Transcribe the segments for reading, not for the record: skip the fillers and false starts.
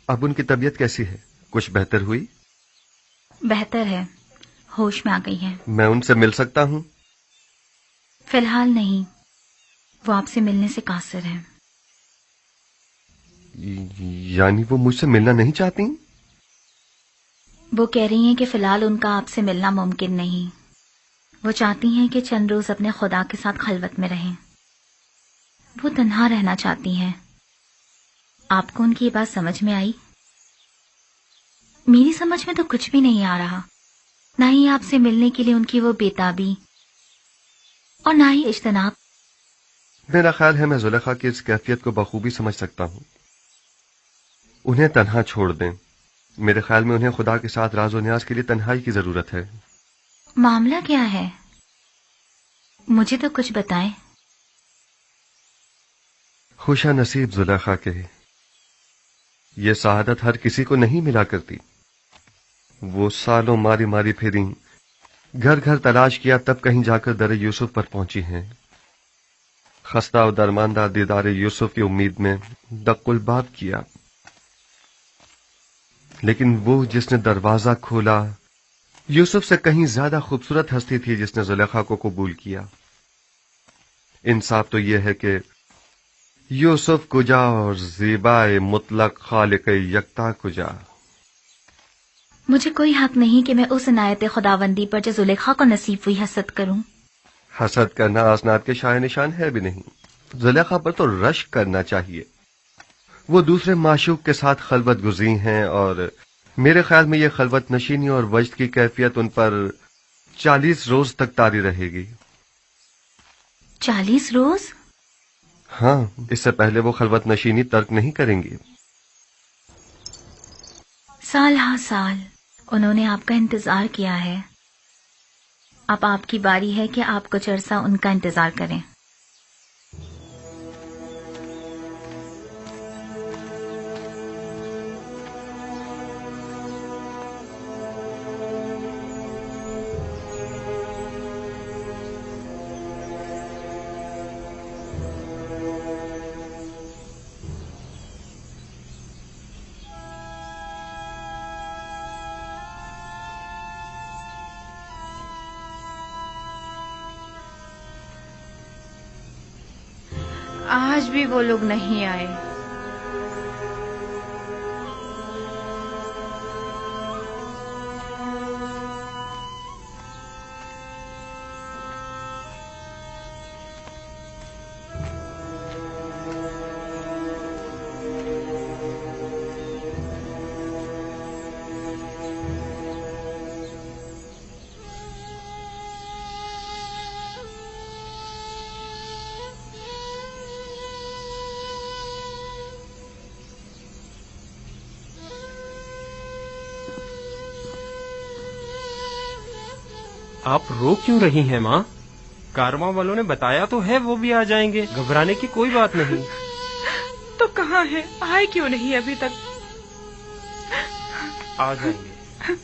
اب ان کی طبیعت کیسی ہے؟ کچھ بہتر ہوئی؟ بہتر ہے، ہوش میں آ گئی ہے۔ میں ان سے مل سکتا ہوں؟ فی الحال نہیں، وہ آپ سے ملنے سے قاصر ہے۔ یعنی وہ مجھ سے ملنا نہیں چاہتی؟ وہ کہہ رہی ہیں کہ فی الحال ان کا آپ سے ملنا ممکن نہیں۔ وہ چاہتی ہیں کہ چند روز اپنے خدا کے ساتھ خلوت میں رہیں۔ وہ تنہا رہنا چاہتی ہیں۔ آپ کو ان کی یہ بات سمجھ میں آئی؟ میری سمجھ میں تو کچھ بھی نہیں آ رہا، نہ ہی آپ سے ملنے کے لیے ان کی وہ بےتابی اور نہ ہی اجتناب۔ میرا خیال ہے میں زلیخا کی اس کیفیت کو بخوبی سمجھ سکتا ہوں۔ انہیں تنہا چھوڑ دیں۔ میرے خیال میں انہیں خدا کے ساتھ راز و نیاز کے لیے تنہائی کی ضرورت ہے۔ معاملہ کیا ہے؟ مجھے تو کچھ بتائیں۔ خوشا نصیب زلیخا کے، یہ سعادت ہر کسی کو نہیں ملا کرتی۔ وہ سالوں ماری ماری پھریں، گھر گھر تلاش کیا، تب کہیں جا کر در یوسف پر پہنچی ہیں۔ خستہ و درماندہ دیدار یوسف کی امید میں دق الباب کیا، لیکن وہ جس نے دروازہ کھولا یوسف سے کہیں زیادہ خوبصورت ہستی تھی جس نے زلیخا کو قبول کیا۔ انصاف تو یہ ہے کہ یوسف کجا اور زیبائے مطلق خالق یکتا کجا۔ مجھے کوئی حق نہیں کہ میں اس عنایت خداوندی پر جو زلیخا کو نصیب ہوئی حسد کروں۔ حسد کرنا اسناد کے شائع نشان ہے بھی نہیں۔ زلیخا پر تو رشک کرنا چاہیے۔ وہ دوسرے معشوق کے ساتھ خلوت گزین ہیں، اور میرے خیال میں یہ خلوت نشینی اور وجد کی کیفیت ان پر 40 روز تک طاری رہے گی۔ 40 روز؟ ہاں، اس سے پہلے وہ خلوت نشینی ترک نہیں کریں گی۔ سال ہا سال انہوں نے آپ کا انتظار کیا ہے، اب آپ کی باری ہے کہ آپ کچھ عرصہ ان کا انتظار کریں۔ آج بھی وہ لوگ نہیں آئے۔ آپ رو کیوں رہی ہیں ماں؟ کارواں والوں نے بتایا تو ہے وہ بھی آ جائیں گے، گھبرانے کی کوئی بات نہیں۔ تو کہاں ہے؟ آئے کیوں نہیں ابھی تک؟ آ جائیں گے۔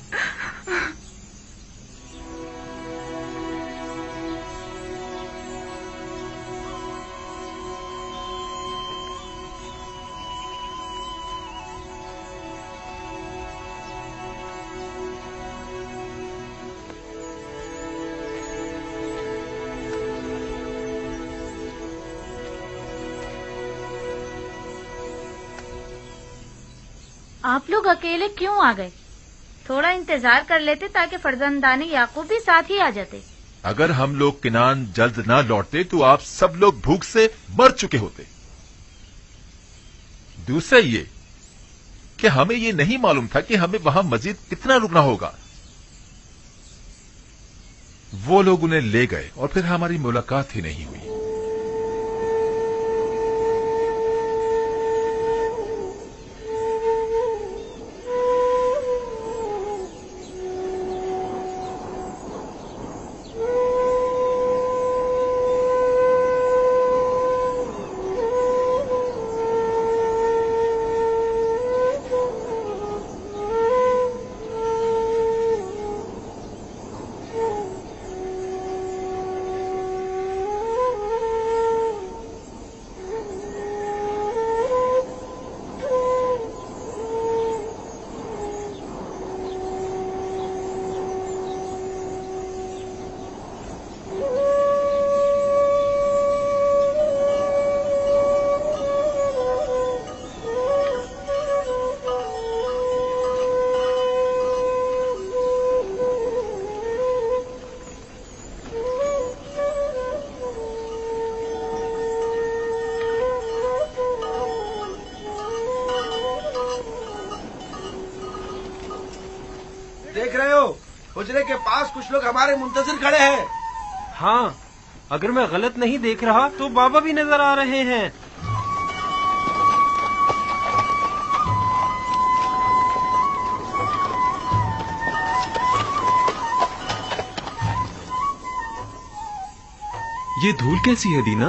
آپ لوگ اکیلے کیوں آ گئے؟ تھوڑا انتظار کر لیتے تاکہ فرزندان یعقوب بھی ساتھ ہی آ جاتے۔ اگر ہم لوگ کنعان جلد نہ لوٹتے تو آپ سب لوگ بھوک سے مر چکے ہوتے۔ دوسرا یہ کہ ہمیں یہ نہیں معلوم تھا کہ ہمیں وہاں مزید کتنا رکنا ہوگا۔ وہ لوگ انہیں لے گئے اور پھر ہماری ملاقات ہی نہیں ہوئی۔ حجرے کے پاس کچھ لوگ ہمارے منتظر کھڑے ہیں. ہاں، اگر میں غلط نہیں دیکھ رہا تو بابا بھی نظر آ رہے ہیں. یہ دھول کیسی ہے دینا؟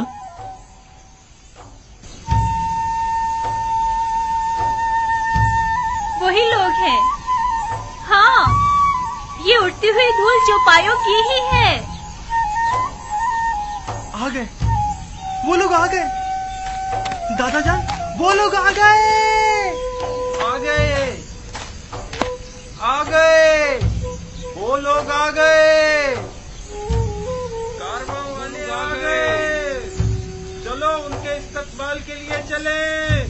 وہی لوگ ہیں. ہاں، یہ اڑتی ہوئی دھول چوپایوں کی ہی ہے. آ گئے، وہ لوگ آ گئے. دادا جان، وہ لوگ آ گئے. آ گئے، آ گئے، وہ لوگ آ گئے. کارواں والے آ گئے. چلو ان کے استقبال کے لیے چلیں.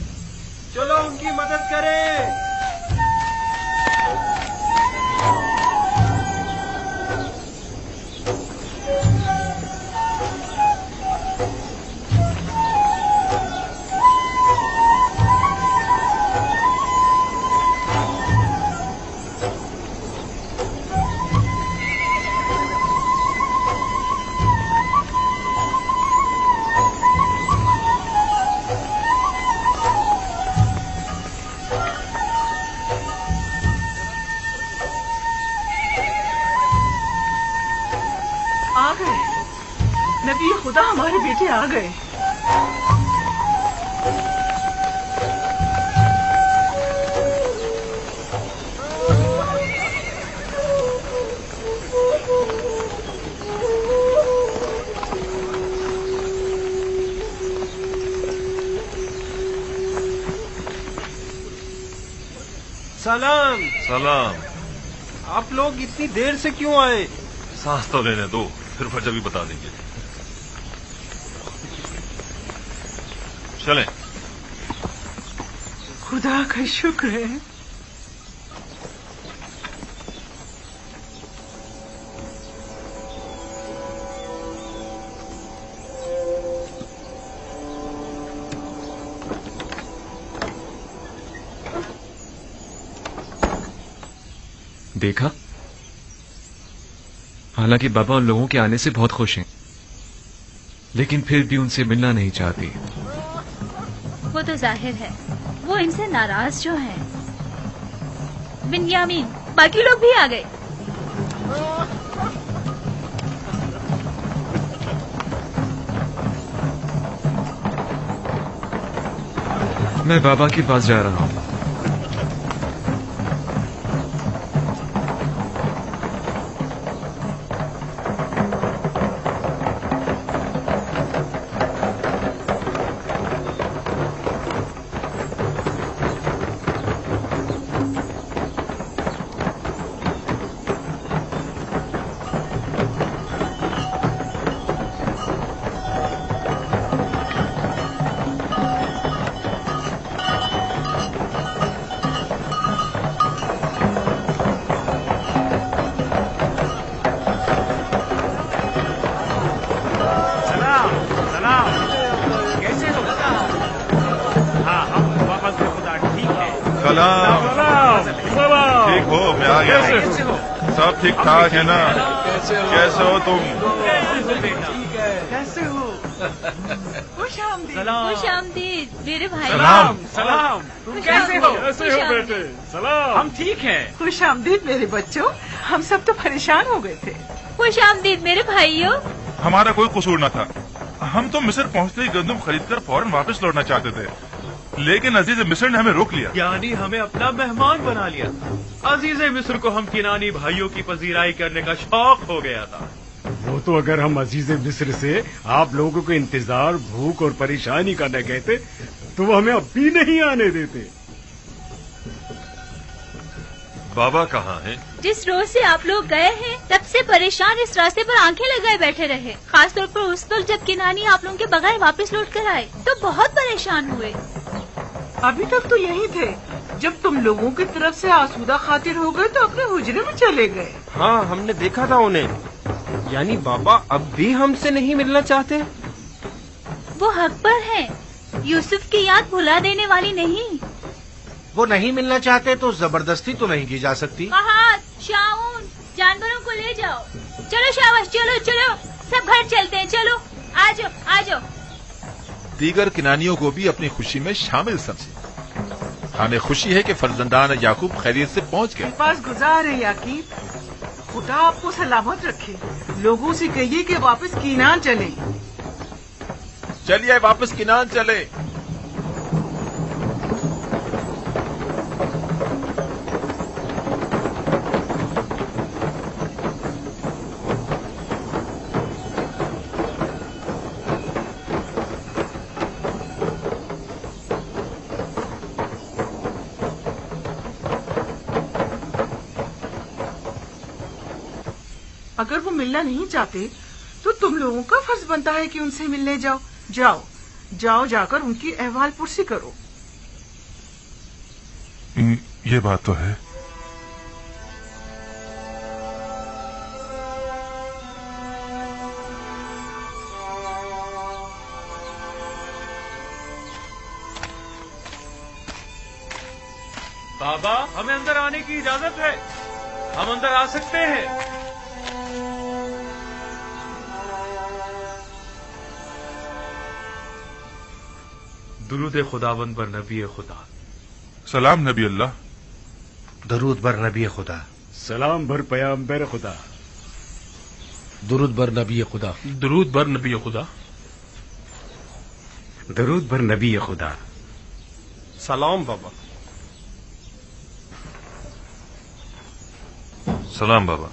چلو ان کی مدد کریں. آ گئے نبی خدا، ہمارے بیٹے آ گئے. سلام. سلام. آپ لوگ اتنی دیر سے کیوں آئے؟ سانس تو لینے دو، پھر وجہ بھی بتا دیں گے. چلیں. خدا کا شکر ہے. دیکھا، حالانکہ بابا ان لوگوں کے آنے سے بہت خوش ہیں، لیکن پھر بھی ان سے ملنا نہیں چاہتی. وہ تو ظاہر ہے، وہ ان سے ناراض جو ہیں. بنیامین، باقی لوگ بھی آ گئے. میں بابا کے پاس جا رہا ہوں. ٹھیک ہو؟ میں آ گیا. سب ٹھیک ٹھاک ہے نا؟ کیسے ہو تم؟ کیسے ہو؟ خوش آمدید. خوش آمدید میرے بھائی. سلام. سلام. تم کیسے ہو؟ کیسے ہو بیٹے؟ سلام. ہم ٹھیک ہیں. خوش آمدید میرے بچوں. ہم سب تو پریشان ہو گئے تھے. خوش آمدید میرے بھائیوں. ہمارا کوئی قصور نہ تھا. ہم تو مصر پہنچتے ہی گندم خرید کر فوراً واپس لوٹنا چاہتے تھے، لیکن عزیز مصر نے ہمیں روک لیا. یعنی ہمیں اپنا مہمان بنا لیا. عزیز مصر کو ہم کنانی بھائیوں کی پذیرائی کرنے کا شوق ہو گیا تھا. وہ تو اگر ہم عزیز مصر سے آپ لوگوں کو انتظار، بھوک اور پریشانی کا نہ کہتے تو وہ ہمیں اب بھی نہیں آنے دیتے. بابا کہاں ہیں؟ جس روز سے آپ لوگ گئے ہیں تب سے پریشان اس راستے پر آنکھیں لگائے بیٹھے رہے. خاص طور پر اس وقت جب کنانی آپ لوگوں کے بغیر واپس لوٹ کر آئے تو بہت پریشان ہوئے. ابھی تک تو یہی تھے. جب تم لوگوں کی طرف سے آسودہ خاطر ہو گئے تو اپنے حجرے میں چلے گئے. ہاں، ہم نے دیکھا تھا انہیں. یعنی بابا اب بھی ہم سے نہیں ملنا چاہتے؟ وہ حق پر ہیں. یوسف کی یاد بھلا دینے والی نہیں. وہ نہیں ملنا چاہتے تو زبردستی تو نہیں کی جا سکتی. فہد، شاؤن، जानवरों को ले जाओ। चलो शाबाश, चलो चलो, सब घर चलते हैं, चलो आ जाओ आ जाओ। दीगर किनानियों को भी अपनी खुशी में शामिल समझे। हमें खुशी है कि फर्जंदान याकूब खैरियत से पहुंच गए। पास गुजार है याकीब, खुदा आपको सलामत रखे। लोगों से कहिए कि वापस कीनान चले। चलिए वापस किनान चले। अगर वो मिलना नहीं चाहते तो तुम लोगों का फर्ज बनता है कि उनसे मिलने जाओ। जाओ जाओ, जाकर उनकी अहवाल पुरसी करो। ये बात तो है। बाबा, हमें अंदर आने की इजाजत है, हम अंदर आ सकते हैं। दुरूद खुदावंद बर नबी खुदा। सलाम नबी अल्लाह। दरूद बर नबी खुदा। सलाम बर पैगंबर खुदा। दुरूद बर नबी खुदा। दुरूद बर नबी खुदा। दरूद बर नबी खुदा। सलाम बाबा। सलाम बाबा।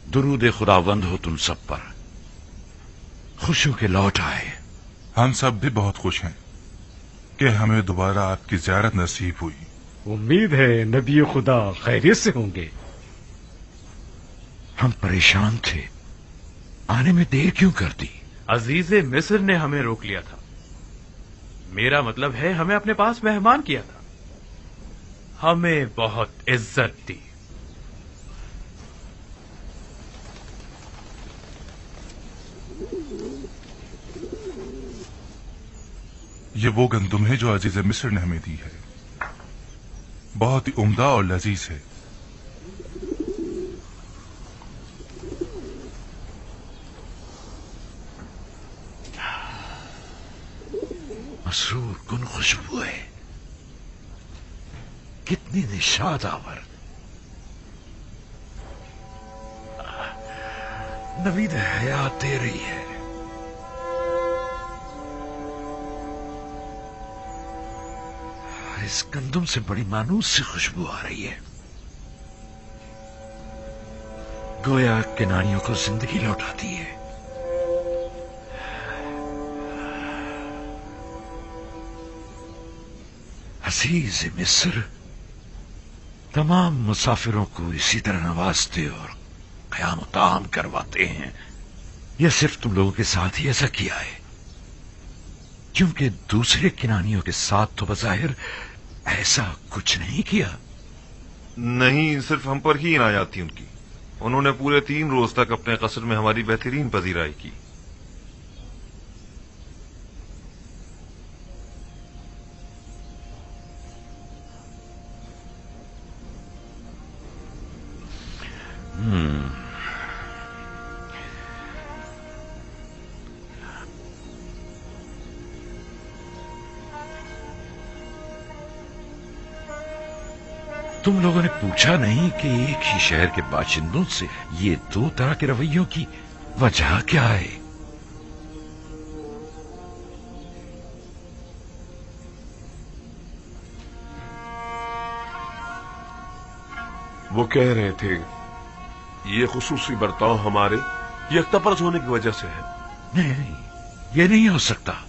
दुरूद खुदावंद हो तुम सब पर, खुश हो के लौट आए। हम सब भी बहुत खुश हैं कि हमें दोबारा आपकी ज़ियारत नसीब हुई। उम्मीद है नबी खुदा खैरियत से होंगे। हम परेशान थे, आने में देर क्यों कर दी? अजीज मिस्र ने हमें रोक लिया था। मेरा मतलब है हमें अपने पास मेहमान किया था, हमें बहुत इज्जत दी। ये वो गंदुम है जो अजीज मिस्र ने हमें दी है, बहुत ही उम्दा और लजीज है। मसरूर कुन खुशबू है, कितनी निशाद आवर। नवीद हयात दे रही है। इस गंदुम से बड़ी मानूस सी खुशबू आ रही है, गोया किनारियों को जिंदगी लौटाती है। अजीज मिस्र तमाम मुसाफिरों को इसी तरह नवाजते और क़याम ताम करवाते हैं। यह सिर्फ तुम लोगों के साथ ही ऐसा किया है, क्योंकि दूसरे किनानियों के साथ तो बज़ाहिर ऐसा कुछ नहीं किया। नहीं, सिर्फ हम पर ही इनायत थी उनकी। उन्होंने पूरे 3 रोज तक अपने कसर में हमारी बेहतरीन पजीराई की। तुम लोगों ने पूछा नहीं कि एक ही शहर के बाशिंदों से ये 2 तरह के रवैयों की वजह क्या है? वो कह रहे थे ये खुसूसी बर्ताव हमारे यकतापरस्त होने की वजह से है। नहीं, ये नहीं हो सकता।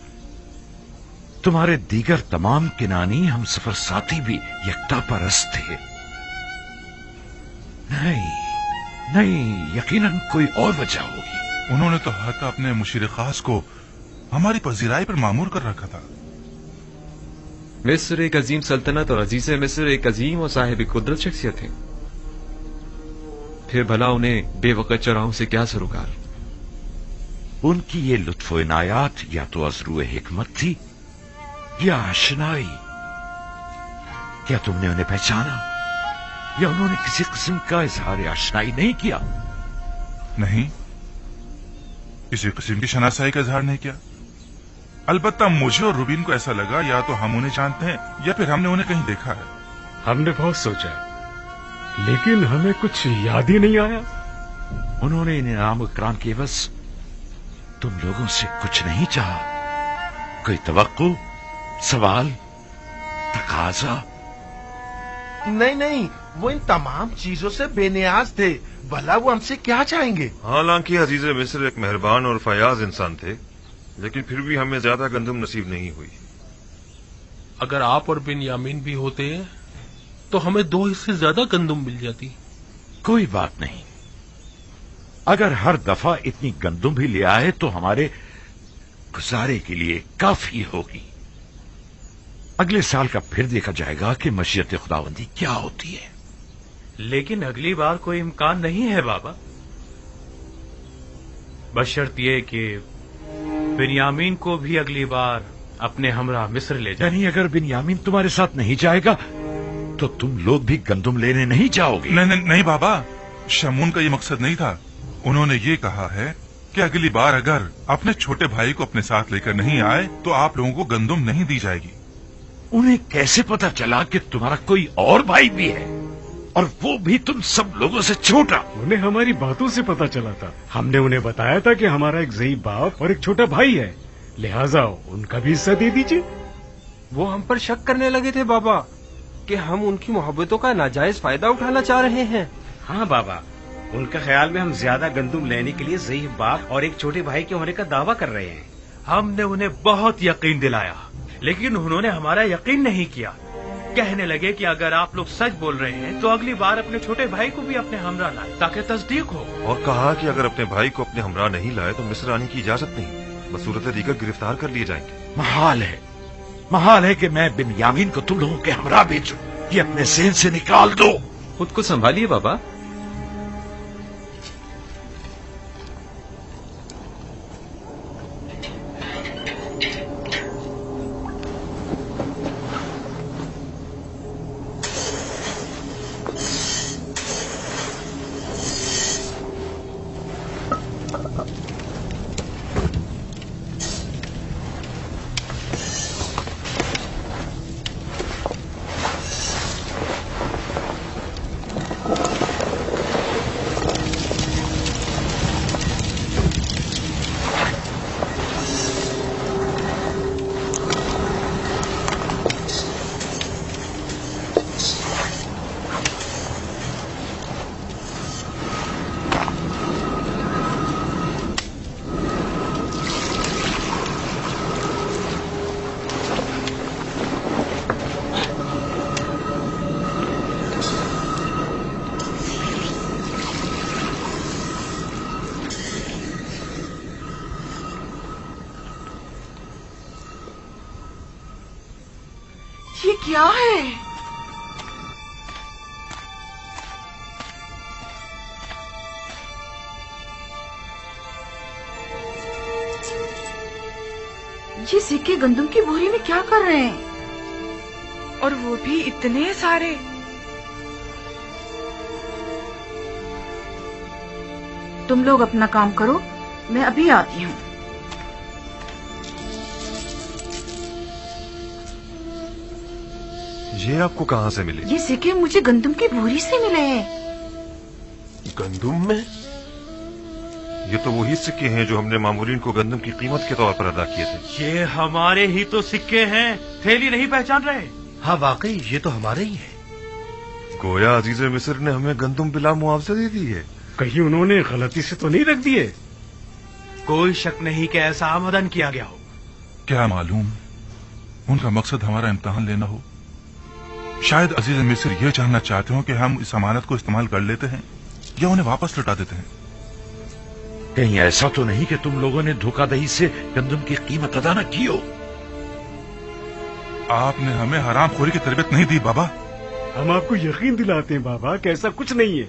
तुम्हारे दीगर तमाम किनानी हम सफर साथी भी यकता परस्त थे। नहीं, यकीनन कोई और वजह होगी। उन्होंने तो हक अपने मुशीर खास को हमारी पजीराई पर मामूर कर रखा था। मिस्र एक अजीम सल्तनत और अजीज मिस्र एक अजीम और साहिब कुदरत शख्सियत है। फिर भला उन्हें बेवकत चौराहों से क्या सरोकार? उनकी ये लुत्फ इनायात या तो अज़रू हिकमत थी या आशनाई। क्या तुमने उन्हें पहचाना? یا انہوں نے کسی قسم کا اظہار آشنائی نہیں کیا؟ نہیں، کسی قسم کی شناسائی کا اظہار نہیں کیا. البتہ مجھے اور روبین کو ایسا لگا یا تو ہم انہیں جانتے ہیں یا پھر ہم نے انہیں کہیں دیکھا ہے. ہم نے بہت سوچا لیکن ہمیں کچھ یاد ہی نہیں آیا. انہوں نے انعام اکرام کے بس تم لوگوں سے کچھ نہیں چاہا؟ کوئی توقع، سوال، تقاضا؟ نہیں، وہ ان تمام چیزوں سے بے نیاز تھے. بھلا وہ ہم سے کیا چاہیں گے؟ حالانکہ عزیز مصر ایک مہربان اور فیاض انسان تھے، لیکن پھر بھی ہمیں زیادہ گندم نصیب نہیں ہوئی. اگر آپ اور بنیامین بھی ہوتے تو ہمیں 2 حصے زیادہ گندم مل جاتی. کوئی بات نہیں، اگر ہر دفعہ اتنی گندم بھی لے آئے تو ہمارے گزارے کے لیے کافی ہوگی. اگلے سال کا پھر دیکھا جائے گا کہ مشیت خداوندی کیا ہوتی ہے. لیکن اگلی بار کوئی امکان نہیں ہے بابا، بشرط یہ کہ بنیامین کو بھی اگلی بار اپنے ہمراہ مصر لے جائیں. یعنی اگر بنیامین تمہارے ساتھ نہیں جائے گا تو تم لوگ بھی گندم لینے نہیں جاؤ گے؟ نہیں بابا، شمون کا یہ مقصد نہیں تھا. انہوں نے یہ کہا ہے کہ اگلی بار اگر اپنے چھوٹے بھائی کو اپنے ساتھ لے کر نہیں آئے تو آپ لوگوں کو گندم نہیں دی جائے گی. انہیں کیسے پتا چلا کہ تمہارا کوئی اور بھائی بھی ہے، اور وہ بھی تم سب لوگوں سے چھوٹا؟ انہیں ہماری باتوں سے پتا چلا تھا. ہم نے انہیں بتایا تھا کہ ہمارا ایک ضعیف باپ اور ایک چھوٹا بھائی ہے، لہٰذا ان کا بھی حصہ دے دیجیے. وہ ہم پر شک کرنے لگے تھے بابا کہ ہم ان کی محبتوں کا ناجائز فائدہ اٹھانا چاہ رہے ہیں. ہاں بابا، ان کا خیال میں ہم زیادہ گندم لینے کے لیے ضعیف باپ اور ایک چھوٹے بھائی کے ہونے کا دعویٰ کر رہے ہیں. ہم نے انہیں بہت یقین دلایا لیکن انہوں نے ہمارا یقین نہیں کیا. کہنے لگے کہ اگر آپ لوگ سچ بول رہے ہیں تو اگلی بار اپنے چھوٹے بھائی کو بھی اپنے ہمراہ لائیں تاکہ تصدیق ہو. اور کہا کہ اگر اپنے بھائی کو اپنے ہمراہ نہیں لائے تو مصر آنے کی اجازت نہیں، بصورت دیگر گرفتار کر لیے جائیں گے. محال ہے کہ میں بنیامین کو تم لوگوں کے ہمراہ بھیجوں. یہ اپنے ذہن سے نکال دو. خود کو سنبھالیے بابا. یہ کیا ہے؟ یہ سکے گندم کی بوری میں کیا کر رہے ہیں؟ اور وہ بھی اتنے سارے. تم لوگ اپنا کام کرو، میں ابھی آتی ہوں. یہ آپ کو کہاں سے ملے؟ یہ سکے مجھے گندم کی بوری سے ملے ہیں. گندم میں؟ یہ تو وہی سکے ہیں جو ہم نے مامورین کو گندم کی قیمت کے طور پر ادا کیے تھے. یہ ہمارے ہی تو سکے ہیں، تھیلی نہیں پہچان رہے؟ ہاں واقعی یہ تو ہمارے ہی ہیں. گویا عزیز مصر نے ہمیں گندم بلا معاوضہ دے دی ہے. کہیں انہوں نے غلطی سے تو نہیں رکھ دیے؟ کوئی شک نہیں کہ ایسا آمدن کیا گیا ہو. کیا معلوم ان کا مقصد ہمارا امتحان لینا ہو. شاید عزیز مصر یہ جاننا چاہتے ہوں کہ ہم اس امانت کو استعمال کر لیتے ہیں یا انہیں واپس لوٹا دیتے ہیں. کہیں ایسا تو نہیں کہ تم لوگوں نے دھوکہ دہی سے گندم کی قیمت ادا نہ کی ہو؟ آپ نے ہمیں حرام خوری کی تربیت نہیں دی بابا. ہم آپ کو یقین دلاتے ہیں بابا کہ ایسا کچھ نہیں ہے.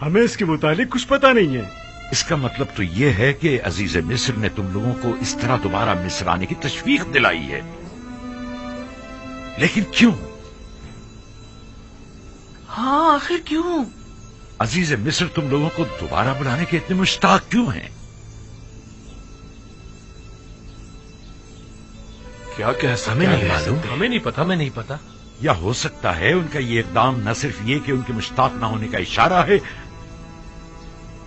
ہمیں اس کے متعلق کچھ پتا نہیں ہے. اس کا مطلب تو یہ ہے کہ عزیز مصر نے تم لوگوں کو اس طرح دوبارہ مصر آنے کی تشویق دلائی ہے. لیکن کیوں؟ हाँ, आखिर क्यों? अजीज मिस्र तुम लोगों को दोबारा बुलाने के इतने मुश्ताक क्यों हैं? क्या कह हमें नहीं मालूम। हमें नहीं पता, हमें नहीं पता। या हो सकता है उनका ये इकदाम न सिर्फ ये कि उनके मुश्ताक न होने का इशारा है,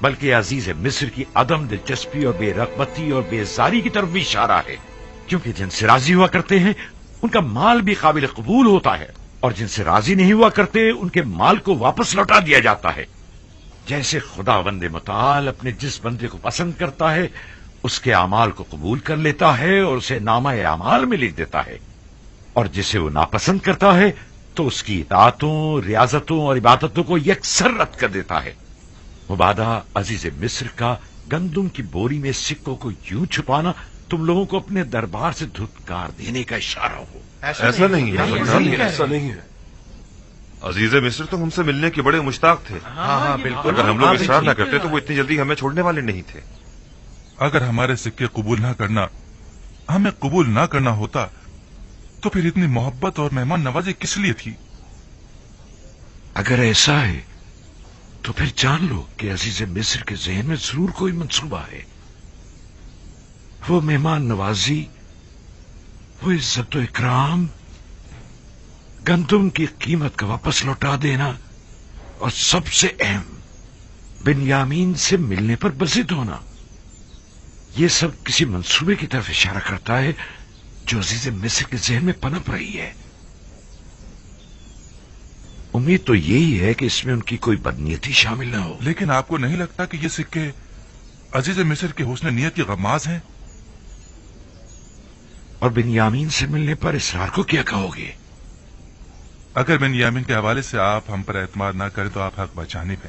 बल्कि अजीज मिस्र की अदम दिलचस्पी और बेरगबती और बेजारी की तरफ भी इशारा है, क्योंकि जिनसे राजी हुआ करते हैं उनका माल भी काबिल कबूल होता है, और जिनसे राजी नहीं हुआ करते उनके माल को वापस लौटा दिया जाता है। जैसे खुदावंद मुताल अपने जिस बंदे को पसंद करता है उसके अमाल को कबूल कर लेता है और उसे नामा अमाल में लिख देता है, और जिसे वो नापसंद करता है तो उसकी इताअतों, रियाजतों और इबादतों को यकसर रद्द कर देता है। मुबादा अजीज मिस्र का गंदुम की बोरी में सिक्कों को यूं छुपाना तुम लोगों को अपने दरबार से धुतकार देने का इशारा हो। ऐसा नहीं है, ऐसा नहीं है। अजीज मिस्र तो हमसे मिलने के बड़े मुश्ताक थे। हाँ, बिल्कुल। अगर हम लोग इसरार न करते तो वो इतनी जल्दी हमें छोड़ने वाले नहीं थे। अगर हमारे सिक्के कबूल ना करना, हमें कबूल ना करना होता तो फिर इतनी मोहब्बत और मेहमान नवाजी किस लिए थी? अगर ऐसा है तो फिर जान लो कि अजीज मिस्र के ज़हन में जरूर कोई मंसूबा है। वो मेहमान नवाजी, वो इज्जत इकराम, गंदुम की कीमत का वापस लौटा देना, और सबसे अहम बिन्यामीन से मिलने पर बज़िद होना, ये सब किसी मंसूबे की तरफ इशारा करता है जो अजीज मिस्र के ज़हन में पनप रही है। उम्मीद तो यही है कि इसमें उनकी कोई बदनीयती शामिल न हो। लेकिन आपको नहीं लगता कि ये सिक्के अजीज मिस्र के हुस्न नीयत की गमाज हैं? और बिन्यामीन से मिलने पर इसरार को क्या कहोगे? अगर बिन्यामीन के हवाले से आप हम पर एतमाद ना करें तो आप हक बचाने पे,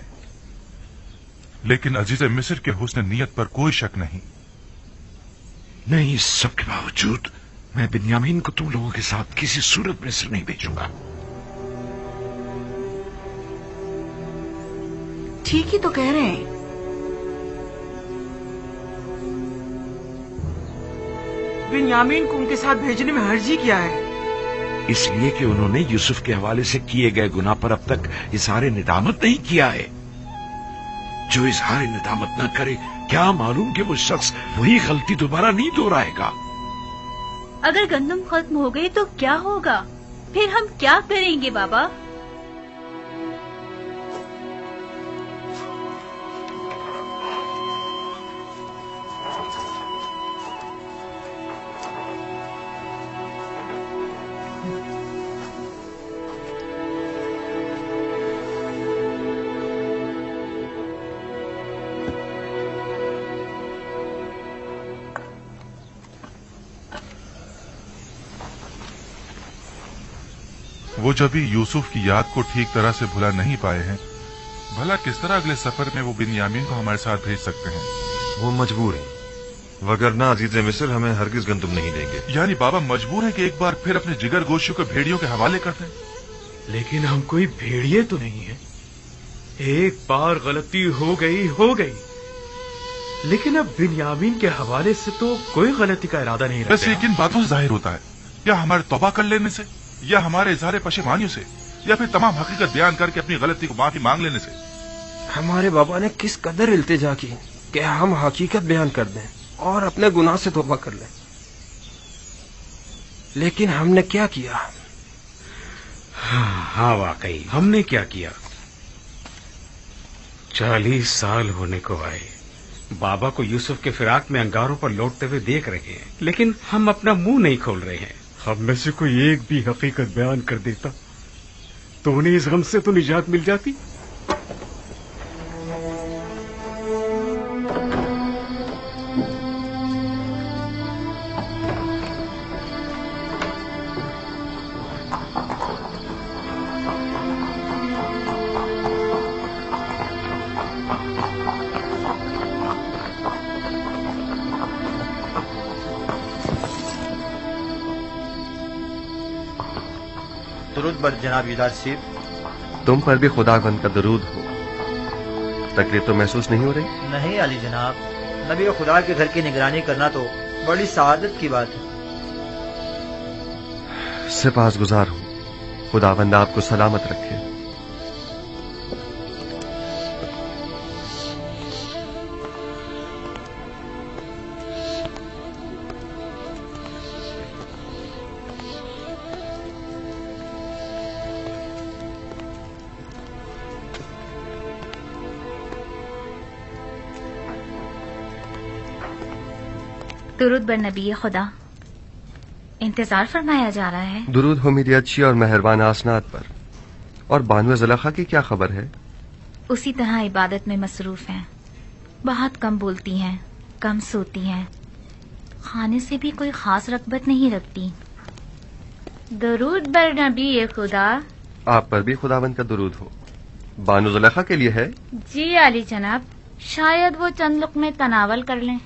लेकिन अजीज मिस्र के हुस्न नीयत पर कोई शक नहीं। नहीं, इस सब के बावजूद मैं बिन्यामीन को तुम लोगों के साथ किसी सूरत में मिस्र नहीं भेजूंगा। ठीक ही तो कह रहे हैं। बिन्यामीन को उनके साथ भेजने में हर्जी क्या है? इसलिए कि उन्होंने यूसुफ के हवाले से किए गए गुनाह पर अब तक इजहार निदामत नहीं किया है। जो इजहार निदामत न करे, क्या मालूम कि वो शख्स वही गलती दोबारा नहीं दोहराएगा। अगर गंदम खत्म हो गई तो क्या होगा? फिर हम क्या करेंगे बाबा? वो जब भी यूसुफ की याद को ठीक तरह से भुला नहीं पाए हैं, भला किस तरह अगले सफर में वो बिन्यामीन को हमारे साथ भेज सकते हैं? वो मजबूर है, वगरना अजीज मिस्र हमें हरगिज गंदुम नहीं देंगे। यानी बाबा मजबूर है कि एक बार फिर अपने जिगर गोशियों को भेड़ियों के हवाले कर दें? लेकिन हम कोई भेड़िए तो नहीं है। एक बार गलती हो गई, लेकिन अब बिन्यामीन के हवाले से तो कोई गलती का इरादा नहीं रखते। वैसे किन बातों से जाहिर होता है? या हमारे तौबा कर लेने से, या हमारे इजहार पशेमानियों से, या फिर तमाम हकीकत बयान करके अपनी गलती को माफी मांग लेने से? हमारे बाबा ने किस कदर इल्तिजा की कि हम हकीकत बयान कर दें और अपने गुनाह से तौबा कर लें, लेकिन हमने क्या किया? हाँ वाकई हमने क्या किया। 40 साल होने को आए, बाबा को यूसुफ के फिराक में अंगारों पर लौटते हुए देख रहे हैं, लेकिन हम अपना मुंह नहीं खोल रहे हैं। हम में से कोई एक भी हकीकत बयान कर देता तो उन्हें इस गम से तो निजात मिल जाती। दरूद बर जनाब युदार सीब। तुम पर भी खुदावंद का दरूद हो। तकलीफ तो महसूस नहीं हो रही? नहीं अली जनाब, नबी खुदा के घर की निगरानी करना तो बड़ी सआदत की बात है। सिपासगुजार हूं, खुदावंद आपको सलामत रखे। दुरूद बर नबी खुदा। इंतजार फरमाया जा रहा है। दुरूद हो मेरी अच्छी और मेहरबान आसनात पर। और बानू ज़ुलेखा की क्या खबर है? उसी तरह इबादत में मसरूफ हैं। बहुत कम बोलती हैं, कम सोती हैं, खाने से भी कोई खास रगबत नहीं रखती। दरूद बर नबी खुदा। आप पर भी खुदावंद का दुरूद हो। बानू ज़ुलेखा के लिए है? जी आली जनाब, शायद वो चंद लुक़मे तनावल कर लें।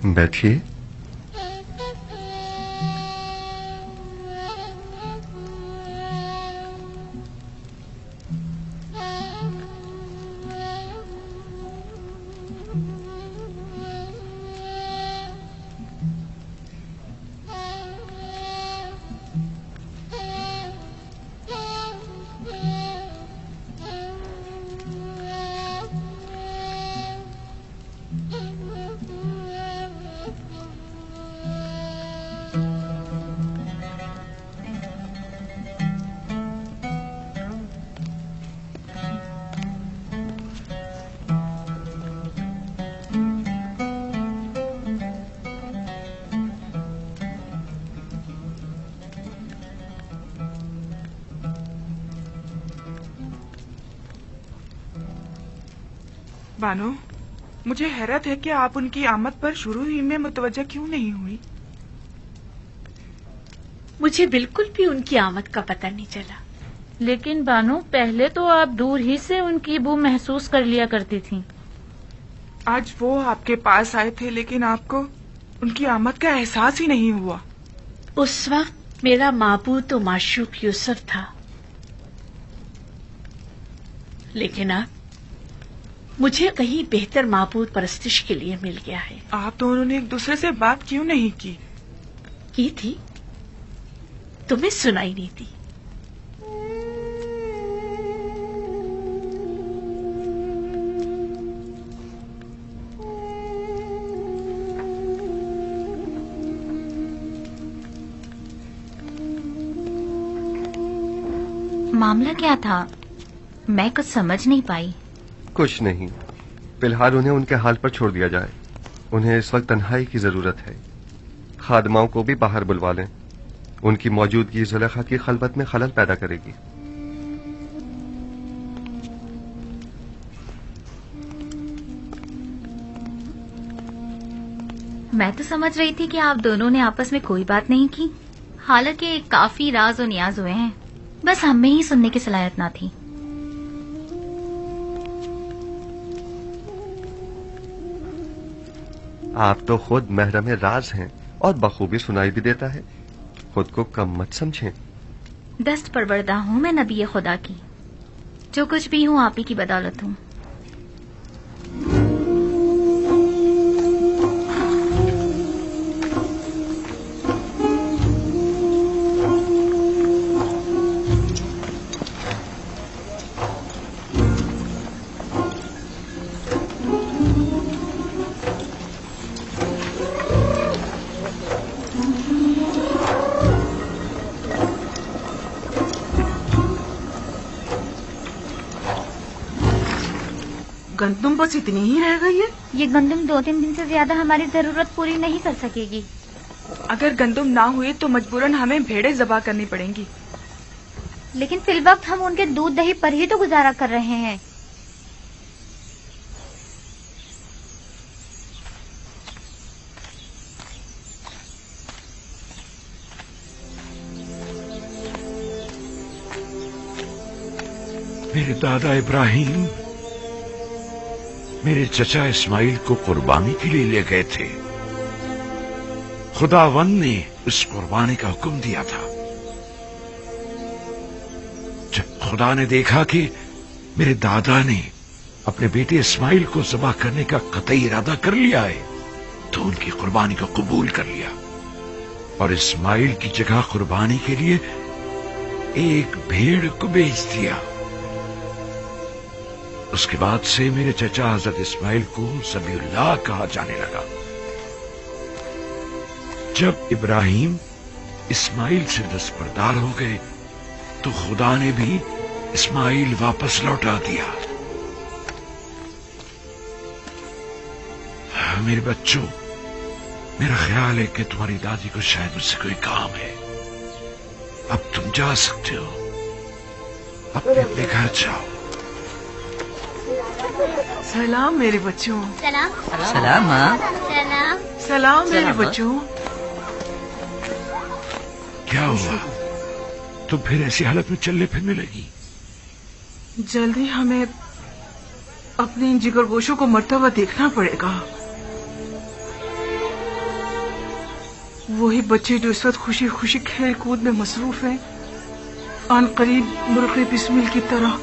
बैठिए। बानो, मुझे हैरत है कि आप उनकी आमद पर शुरू ही में मुतवज्जा क्यों नहीं हुई? मुझे बिल्कुल भी उनकी आमद का पता नहीं चला। लेकिन बानो, पहले तो आप दूर ही से उनकी बू महसूस कर लिया करती थीं। आज वो आपके पास आए थे, लेकिन आपको उनकी आमद का एहसास ही नहीं हुआ। उस वक्त मेरा माबूद और माशूक यूसुफ था, लेकिन अब मुझे कहीं बेहतर माबूद परस्तिश के लिए मिल गया है। आप दोनों ने एक दूसरे से बात क्यों नहीं की? की थी, तुम्हें सुनाई नहीं दी। मामला क्या था? मैं कुछ समझ नहीं पाई। कुछ नहीं, फिलहाल उन्हें उनके हाल पर छोड़ दिया जाए। उन्हें इस वक्त तन्हाई की जरूरत है। खादमाओं को भी बाहर बुलवा लें। उनकी मौजूदगी ज़ुलेखा की खलबत में खलल पैदा करेगी। मैं तो समझ रही थी कि आप दोनों ने आपस में कोई बात नहीं की। हालांकि काफी राज और नियाज हुए हैं, बस हमें ही सुनने की सलाहियत ना थी। आप तो खुद महरम राज हैं और बखूबी सुनाई भी देता है। खुद को कम मत समझें। दस्त परवरदा हूँ मैं नबी खुदा की। जो कुछ भी हूँ आप ही की बदौलत हूँ। गंदुम बस इतनी ही रह गई है? ये गंदुम 2-3 दिन से ज्यादा हमारी जरूरत पूरी नहीं कर सकेगी। अगर गंदुम ना हुई तो मजबूरन हमें भेड़ें ज़बा करनी पड़ेंगी। लेकिन फिल वक्त हम उनके दूध दही पर ही तो गुजारा कर रहे हैं। मेरे दादा इब्राहिम मेरे चचा इस्माइल को कुर्बानी के लिए ले गए थे। खुदावंद ने उस कुर्बानी का हुक्म दिया था। जब खुदा ने देखा कि मेरे दादा ने अपने बेटे इस्माइल को ज़बह करने का कतई इरादा कर लिया है, तो उनकी कुर्बानी को कबूल कर लिया और इस्माइल की जगह कुर्बानी के लिए एक भेड़ को बेच दिया। उसके बाद से मेरे चचा हजरत इस्माइल को ज़बीहुल्लाह कहा जाने लगा। जब इब्राहिम इस्माइल से दस्तबरदार हो गए तो खुदा ने भी इस्माइल वापस लौटा दिया। मेरे बच्चों, मेरा ख्याल है कि तुम्हारी दादी को शायद मुझसे कोई काम है। अब तुम जा सकते हो, अपने अपने घर जाओ। सलाम मेरे बच्चों। सलाम। सलाम माँ। सलाम। सलाम मेरे बच्चों। क्या हुआ? तुम फिर ऐसी हालत में चलने फिरने लगी? जल्दी हमें अपने इन जिगरगोशों को मरता हुआ देखना पड़ेगा। वही बच्चे जो इस वक्त खुशी खुशी खेल कूद में मसरूफ हैं, आन करीब मुर्ग़े बिस्मिल की तरह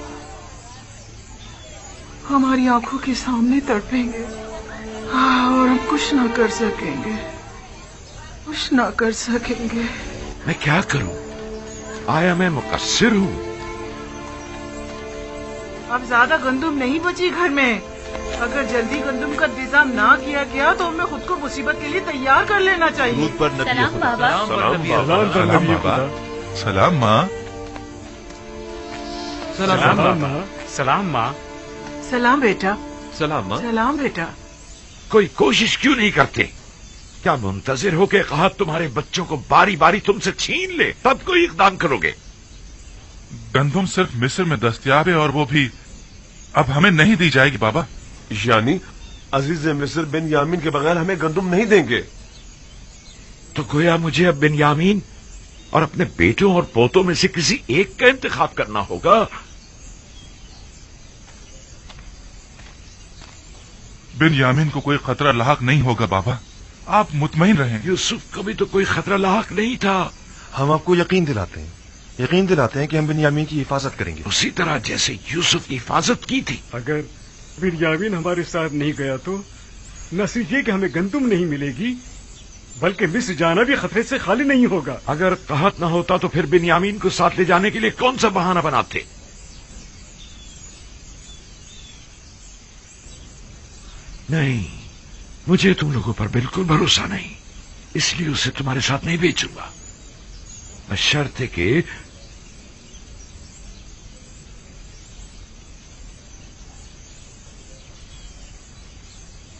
हमारी आंखों के सामने तड़पेंगे। और हम कुछ ना कर सकेंगे, कुछ ना कर सकेंगे। मैं क्या करूं? आया मैं मुकस्सिर हूं? अब ज्यादा गंदुम नहीं बची घर में। अगर जल्दी गंदुम का इंतजाम ना किया गया तो हमें खुद को मुसीबत के लिए तैयार कर लेना चाहिए। सलाम बाबा। सलाम माँ। सलाम माँ। सलाम माँ। सलाम बेटा। सलाम माँ। सलाम बेटा। कोई कोशिश क्यों नहीं करते? क्या मुंतजिर हो के कहा तुम्हारे बच्चों को बारी बारी तुमसे छीन ले तब कोई इकदाम करोगे? गंदुम सिर्फ मिस्र में दस्तयाब है और वो भी अब हमें नहीं दी जाएगी बाबा। यानी अजीज मिस्र बिन्यामीन के बगैर हमें गंदुम नहीं देंगे? तो गोया मुझे अब बिन्यामीन और अपने बेटों और पोतों में से किसी एक का इंतखाब करना होगा। बिन्यामीन को कोई खतरा लाहक नहीं होगा बाबा, आप मुतमईन रहें। यूसुफ को भी तो कोई खतरा लाहक नहीं था। हम आपको यकीन दिलाते हैं कि हम बिन्यामीन की हिफाजत करेंगे, उसी तरह जैसे यूसुफ की हिफाजत की थी। अगर बिन्यामीन हमारे साथ नहीं गया तो न सिर्फ ये कि हमें गंदुम नहीं मिलेगी, बल्कि मिस्र जाना भी खतरे से खाली नहीं होगा। अगर कहत न होता तो फिर बिन्यामीन को साथ ले जाने के लिए कौन सा बहाना बनाते? नहीं, मुझे तुम लोगों पर बिल्कुल भरोसा नहीं, इसलिए उसे तुम्हारे साथ नहीं भेजूंगा, बशर्ते कि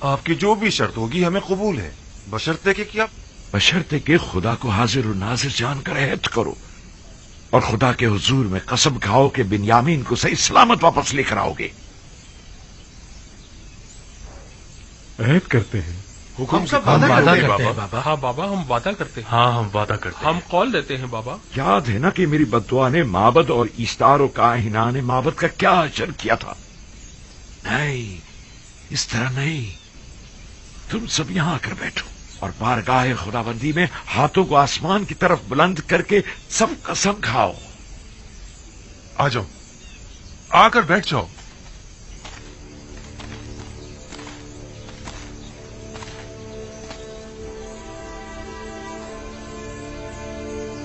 आपकी जो भी शर्त होगी हमें कबूल है, बशर्ते कि क्या? बशर्ते कि खुदा को हाजिर और नाजिर जानकर अहद करो और खुदा के हुजूर में कसम खाओ कि बिन्यामीन को सही सलामत वापस लेकर आओगे। अहद करते हैं। हुकुम से हम वादा करते हैं बाबा। हाँ बाबा, हम वादा करते हैं। हाँ, हम वादा करते हैं। हम कॉल लेते हैं बाबा। याद है ना कि मेरी बद्दुआ ने माबद और ईस्तार और काहिना ने माबद का क्या अजर किया था? नहीं, इस तरह नहीं। तुम सब यहां आकर बैठो और बारगाह खुदाबंदी में हाथों को आसमान की तरफ बुलंद करके सब कसम खाओ। आ जाओ, आकर बैठ जाओ।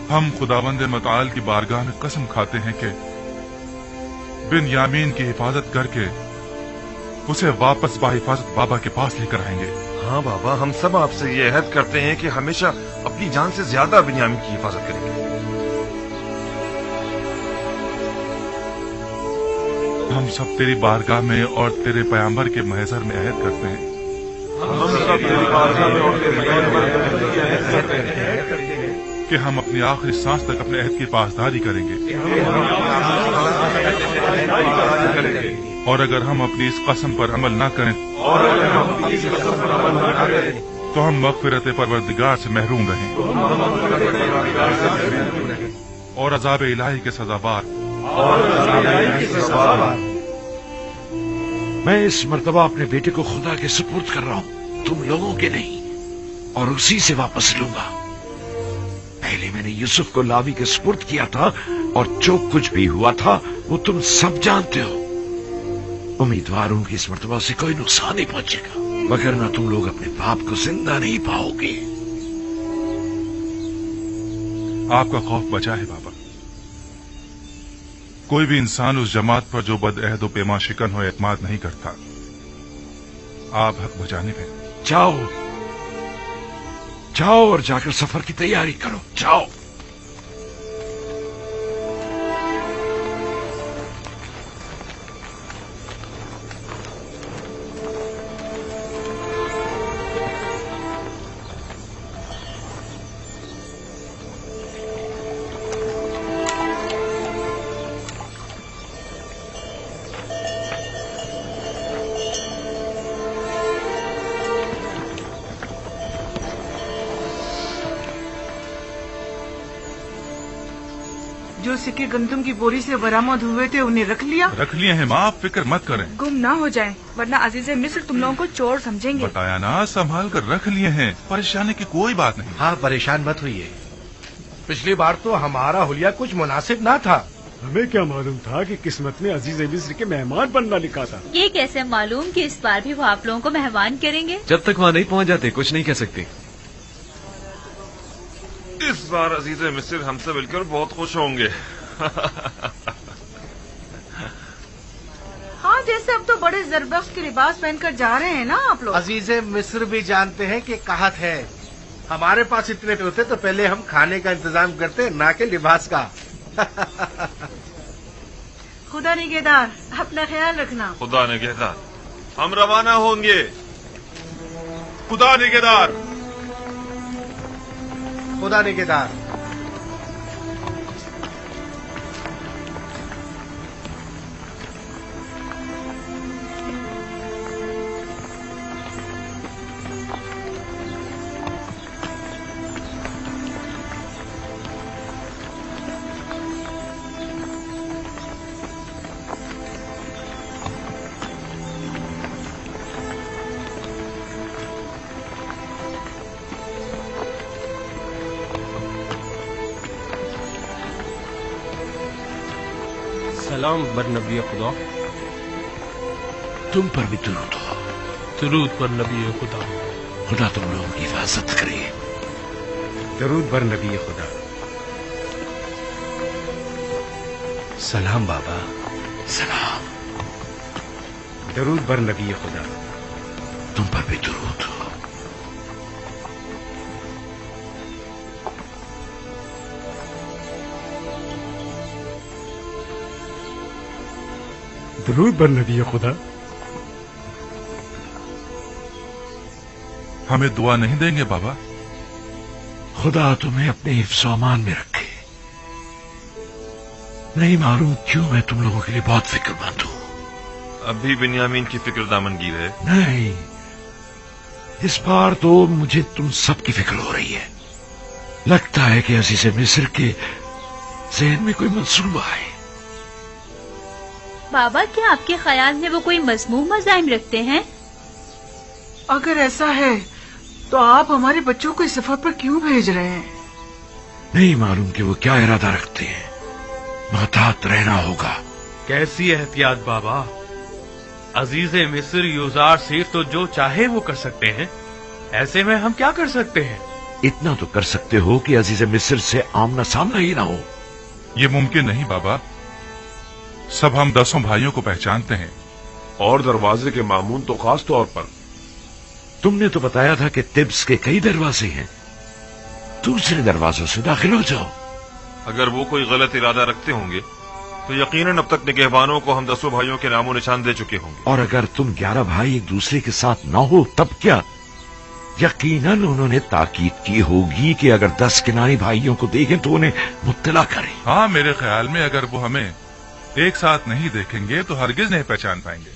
हम खुदावंद मताल की बारगाह में कसम खाते हैं कि बिन्यामीन की हिफाजत करके उसे वापस बाहिफाजत बाबा के पास लेकर आएंगे। हाँ बाबा, हम सब आपसे ये अहद करते हैं कि हमेशा अपनी जान से ज्यादा बिन्यामीन की हिफाजत करेंगे। हम सब तेरी बारगाह में और तेरे पैगंबर के महज़र में अहद करते हैं कि हम अपनी आखिरी सांस तक अपने अहद की पासदारी करेंगे, और अगर हम अपनी इस कसम पर अमल न करें तो हम मग़फ़िरत परवरदिगार से महरूम रहें और अज़ाब इलाही के सज़ावार। मैं इस मर्तबा अपने बेटे को खुदा के सुपुर्द कर रहा हूं, तुम लोगों के नहीं, और उसी से वापस लूंगा। पहले मैंने यूसुफ को लावी के सुपुर्द किया था, और जो कुछ भी हुआ था वो तुम सब जानते हो। उम्मीदवार हूं कि इस मर्तबा से कोई नुकसान नहीं पहुंचेगा, वगरना तुम लोग अपने बाप को जिंदा नहीं पाओगे। आपका खौफ बचा है बाबा। कोई भी इंसान उस जमात पर जो बदअहद व पेमा शिकन हो एतमाद नहीं करता। आप हक बजाने में। जाओ जाओ और जाकर सफर की तैयारी करो, जाओ। जो सिक्के गंदम की बोरी से बरामद हुए थे उन्हें रख लिया? रख लिए हैं माँ, आप फिक्र मत करें। गुम ना हो जाए, वरना अजीज मिस्र तुम लोगों को चोर समझेंगे। बताया ना, संभाल कर रख लिए हैं, परेशानी की कोई बात नहीं। हाँ, परेशान मत होइए। पिछली बार तो हमारा हुलिया कुछ मुनासिब ना था। हमें क्या मालूम था कि किस्मत में अजीज मिस्र के मेहमान बनना लिखा था। ये कैसे मालूम कि इस बार भी वो आप लोगों को मेहमान करेंगे? जब तक वहाँ नहीं पहुँच जाते कुछ नहीं कह सकते। इस बार अजीज मिस्र हमसे मिलकर बहुत खुश होंगे। हाँ, जैसे अब तो बड़े जरबख्श के लिबास पहनकर जा रहे हैं ना आप लोग। अजीज मिस्र भी जानते हैं कि कहत है। हमारे पास इतने होते तो पहले हम खाने का इंतजाम करते, ना कि लिबास का। खुदा निगहदार, अपना ख्याल रखना। खुदा निगहदार, हम रवाना होंगे। खुदा निगहदार, खुदा निगहदार। सलाम बर नबी खुदा। तुम पर भी दुरूद हो। दुरूद पर नबी खुदा। खुदा तुम लोगों की हिफाजत करे। दरूद बर नबी खुदा। सलाम बाबा। सलाम। दरूद बर नबी खुदा। तुम पर भी दुरूद हो। दरूद बर नबी खुदा। हमें दुआ नहीं देंगे बाबा? खुदा तुम्हें अपने हिफ्ज़ अमान में रखे। नहीं मालूम क्यों मैं तुम लोगों के लिए बहुत फिक्रमंद हूं। अभी बिन्यामीन की फिक्र दामनगीर है? नहीं, इस बार तो मुझे तुम सब की फिक्र हो रही है। लगता है कि अजीज मिस्र के ज़हन में कोई मंसूबा है। बाबा, क्या आपके ख्याल में वो कोई मज़मूम मज़ाहिम रखते हैं? अगर ऐसा है तो आप हमारे बच्चों को इस सफर पर क्यों भेज रहे हैं? नहीं मालूम कि वो क्या इरादा रखते हैं। मुहतात रहना होगा। कैसी एहतियात बाबा? अजीज मिस्र यूजार सिर्फ तो जो चाहे वो कर सकते हैं। ऐसे में हम क्या कर सकते हैं? इतना तो कर सकते हो कि अजीज मिस्र से आमना सामना ही ना हो। ये मुमकिन नहीं बाबा। सब हम 10 भाइयों को पहचानते हैं, और दरवाजे के मामून तो खास तौर पर। तुमने तो बताया था कि तिब्स के कई दरवाजे हैं। दूसरे दरवाजों से दाखिल हो जाओ। अगर वो कोई गलत इरादा रखते होंगे तो यकीनन अब तक निगहबानों को हम 10 भाइयों के नामो निशान दे चुके होंगे। और अगर तुम 11 भाई एक दूसरे के साथ न हो तब क्या? यकीनन उन्होंने ताकीद की होगी कि अगर 10 किनारी भाइयों को देखें तो उन्हें मुत्तला करें। हाँ, मेरे ख्याल में अगर वो हमें एक साथ नहीं देखेंगे तो हरगिज नहीं पहचान पाएंगे।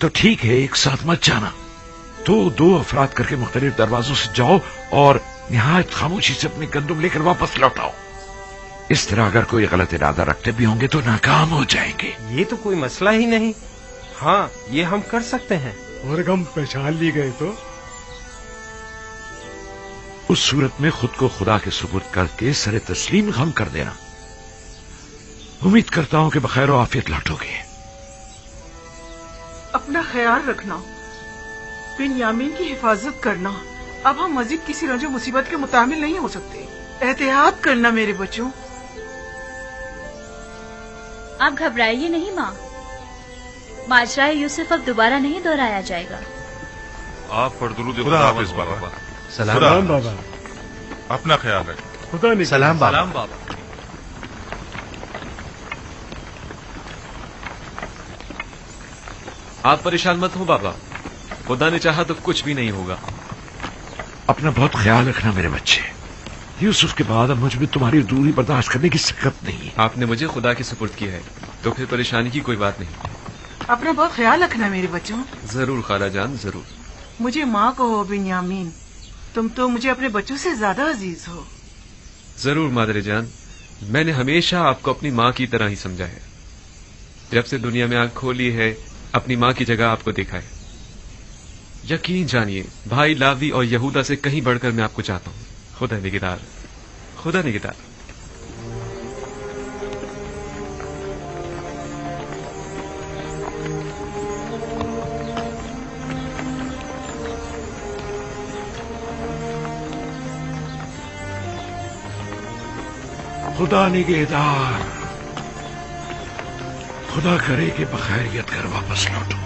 तो ठीक है, एक साथ मत जाना। तो 2 अफराद करके मुख्तलिफ दरवाजों से जाओ और निहायत खामोशी से अपने गंदुम लेकर वापस लौटाओ। इस तरह अगर कोई गलत इरादा रखते भी होंगे तो नाकाम हो जाएंगे। ये तो कोई मसला ही नहीं। हाँ, ये हम कर सकते हैं। और अगर हम पहचान ली गए तो? उस सूरत में खुद को खुदा के सुपुर्द करके सरे तस्लीम गम कर देना। उम्मीद करता हूं कि बखैर और आफियत लौटोगे। अपना ख्याल रखना, बिन्यामीन की हिफाजत करना। अब हम मजीद किसी रंजो मुसीबत के मुतामिल नहीं हो सकते। एहतियात करना मेरे बच्चों। आप घबराइए नहीं माँ, माजरा यूसुफ अब दोबारा नहीं दोहराया जाएगा। आप पर दुरूद खुदा हाफिज बाबा। सलाम बाबा। अपना ख्याल रखें। खुदा ने सलाम बाबा। सलाम बाबा। आप परेशान मत हो बाबा, खुदा ने चाहा तो कुछ भी नहीं होगा। अपना बहुत ख्याल रखना मेरे बच्चे। यूसुफ के बाद अब मुझ में तुम्हारी दूरी बर्दाश्त करने की सकत नहीं। आपने मुझे खुदा के सुपुर्द किया है तो फिर परेशानी की कोई बात नहीं। अपना बहुत ख्याल रखना मेरे बच्चों। जरूर खाला जान, जरूर। मुझे माँ कहो बिन्यामीन, तुम तो मुझे अपने बच्चों से ज्यादा अजीज हो। जरूर मादरे जान, मैंने हमेशा आपको अपनी माँ की तरह ही समझा है। जब से दुनिया में आंख खोली है, अपनी माँ की जगह आपको देखा है। यकीन जानिए, भाई लावी और यहूदा से कहीं बढ़कर मैं आपको चाहता हूँ। खुदा निगहदार, खुदा निगहदार। खुदा निगहदार, खुदा करे कि बखैरियत कर वापस लौटो।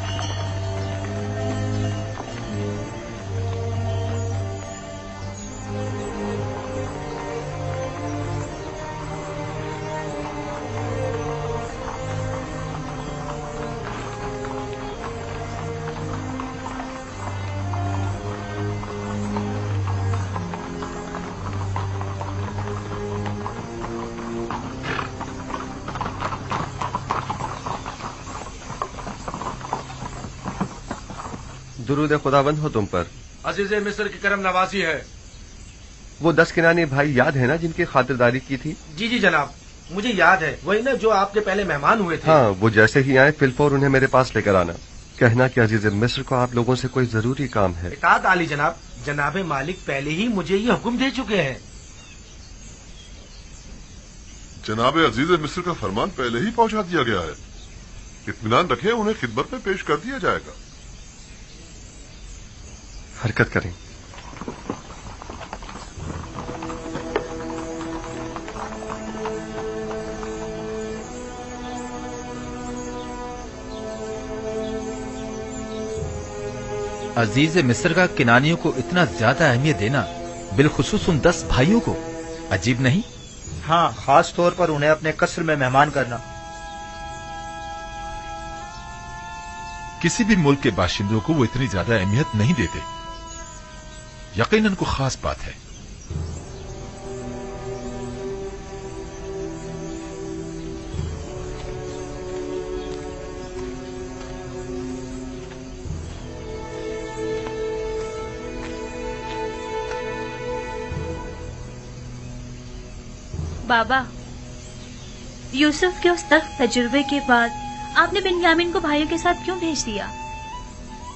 दुरूद खुदाबंद हो तुम पर। अजीज मिस्र की करम नवाजी है। वो 10 किनानी भाई याद है ना जिनकी खातिरदारी की थी? जी जी जनाब, मुझे याद है। वही ना जो आपके पहले मेहमान हुए थे। हाँ, वो जैसे ही आए फिलफौर उन्हें मेरे पास लेकर आना। कहना कि अजीज मिस्र को आप लोगों से कोई जरूरी काम है। इताअत आली जनाब, जनाब मालिक पहले ही मुझे ये हुक्म दे चुके हैं। जनाब अजीज मिस्र का फरमान पहले ही पहुंचा दिया गया है। इत्मीनान रखें, उन्हें खिदमत में पेश कर दिया जाएगा। हरकत करें। अजीज मिस्र का किनानियों को इतना ज्यादा अहमियत देना, बिलखुसूस उन 10 भाइयों को, अजीब नहीं? हाँ, खास तौर पर उन्हें अपने कस्र में मेहमान करना। किसी भी मुल्क के बाशिंदों को वो इतनी ज्यादा अहमियत नहीं देते। यकीनन को खास बात है। बाबा, यूसुफ के उस सख्त तजुर्बे के बाद आपने बिन्यामीन को भाइयों के साथ क्यों भेज दिया?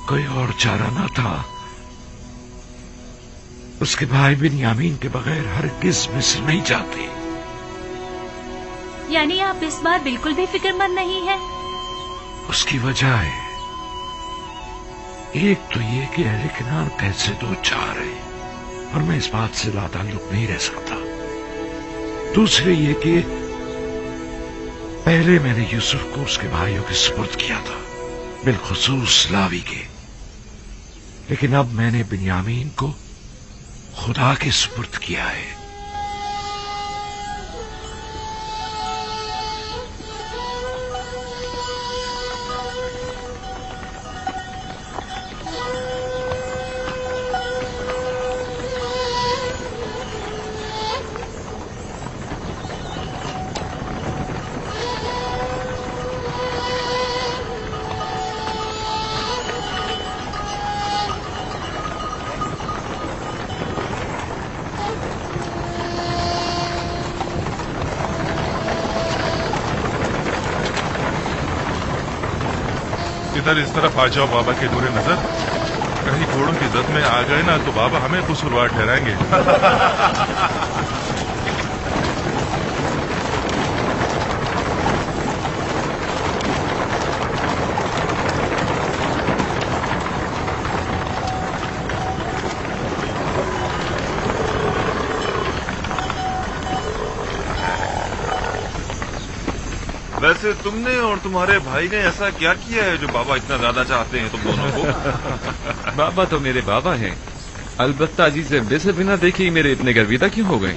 कोई और चारा न था। उसके भाई बिन्यामीन के बगैर हरगिज मिस्र नहीं जाते। यानी आप इस बार बिल्कुल भी फिक्रमंद नहीं हैं? उसकी वजह है, एक तो ये कि अहले किनान कैद से 2 चार है और मैं इस बात से लाताल्लुक नहीं रह सकता। दूसरे ये कि पहले मैंने यूसुफ को उसके भाइयों के सुपुर्द किया था, बिलखुसूस लावी के। लेकिन अब मैंने बिन्यामीन को खुदा के सुपुर्द किया है। इधर इस तरफ आ जाओ बाबा के बुरे नजर। कहीं घोड़ों की जद में आ गए ना तो बाबा हमें कसूरवार ठहराएंगे। वैसे तुमने और तुम्हारे भाई ने ऐसा क्या किया है जो बाबा इतना ज्यादा चाहते हैं तुम दोनों को? बाबा तो मेरे बाबा हैं, अलबत्ता अजीज मिस्र बिना देखे ही मेरे इतने गर्विदा क्यों हो गए?